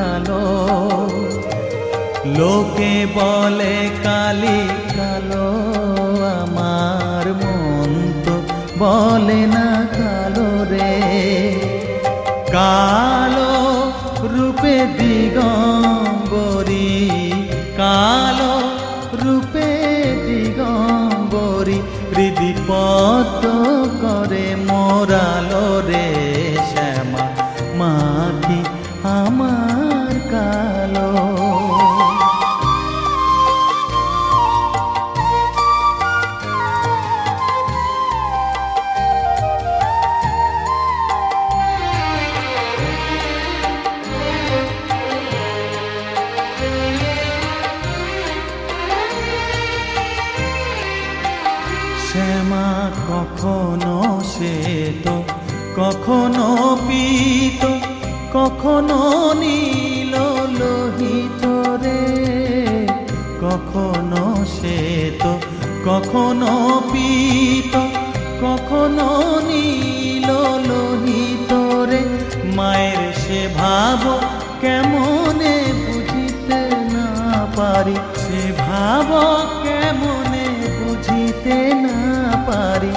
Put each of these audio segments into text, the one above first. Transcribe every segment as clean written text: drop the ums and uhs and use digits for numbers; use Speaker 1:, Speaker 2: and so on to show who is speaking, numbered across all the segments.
Speaker 1: কালো। লোকে বলে কালি কালো, আমার মন তো বলে না কালো রে। কালো রূপে দিগম্বরী, কালো রূপে দিগম্বরী, হৃদিপদ্ম করে মোরালো রে। শ্যামা মা কি আমার কালো। শ্যামা কখনো শ্বেত, কখনো পীত, কখনো নীল লোহিত রে। কখনো শ্বেত, কখনো পীত, কখনো নীল লোহিত রে। মায়ের সে ভাব কেমনে বুঝিতে না পারি, সে ভাব কেমনে বুঝিতে না পারি,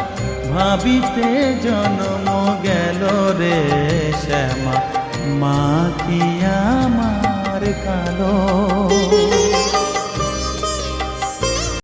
Speaker 1: ভাবিতে জন্ম গেল রে। শ্যামা মা কি আমার কালো।